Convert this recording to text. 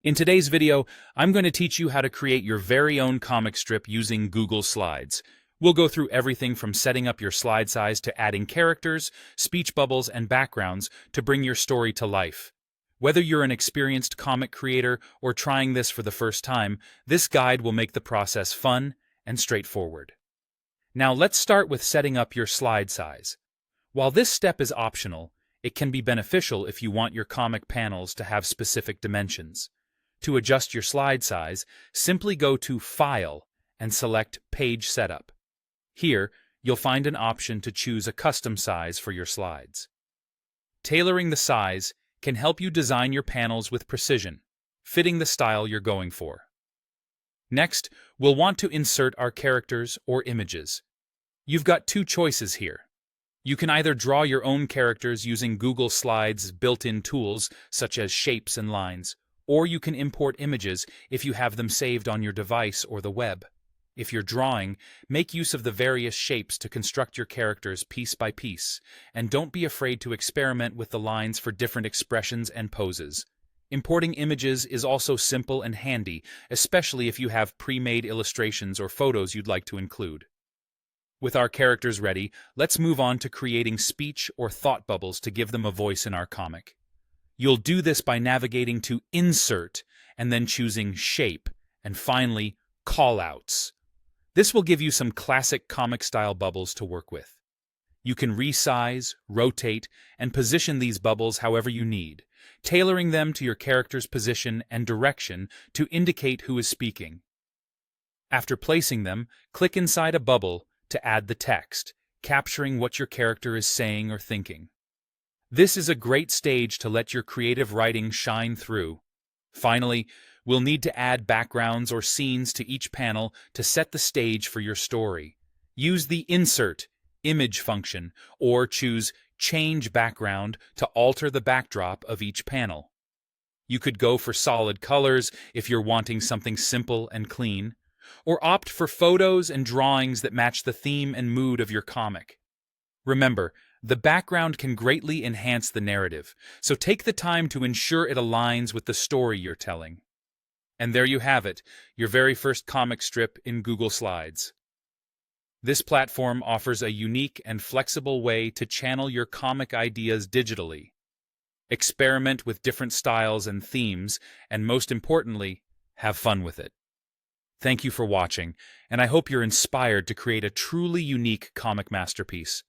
In today's video, I'm going to teach you how to create your very own comic strip using Google Slides. We'll go through everything from setting up your slide size to adding characters, speech bubbles, and backgrounds to bring your story to life. Whether you're an experienced comic creator or trying this for the first time, this guide will make the process fun and straightforward. Now let's start with setting up your slide size. While this step is optional, it can be beneficial if you want your comic panels to have specific dimensions. To adjust your slide size, simply go to File and select Page Setup. Here, you'll find an option to choose a custom size for your slides. Tailoring the size can help you design your panels with precision, fitting the style you're going for. Next, we'll want to insert our characters or images. You've got two choices here. You can either draw your own characters using Google Slides' built-in tools, such as shapes and lines, or you can import images if you have them saved on your device or the web. If you're drawing, make use of the various shapes to construct your characters piece by piece, and don't be afraid to experiment with the lines for different expressions and poses. Importing images is also simple and handy, especially if you have pre-made illustrations or photos you'd like to include. With our characters ready, let's move on to creating speech or thought bubbles to give them a voice in our comic. You'll do this by navigating to Insert and then choosing Shape, and finally, Callouts. This will give you some classic comic-style bubbles to work with. You can resize, rotate, and position these bubbles however you need, tailoring them to your character's position and direction to indicate who is speaking. After placing them, click inside a bubble to add the text, capturing what your character is saying or thinking. This is a great stage to let your creative writing shine through. Finally, we'll need to add backgrounds or scenes to each panel to set the stage for your story. Use the Insert Image function or choose Change Background to alter the backdrop of each panel. You could go for solid colors if you're wanting something simple and clean, or opt for photos and drawings that match the theme and mood of your comic. Remember, the background can greatly enhance the narrative, so take the time to ensure it aligns with the story you're telling. And there you have it, your very first comic strip in Google Slides. This platform offers a unique and flexible way to channel your comic ideas digitally. Experiment with different styles and themes, and most importantly, have fun with it. Thank you for watching, and I hope you're inspired to create a truly unique comic masterpiece.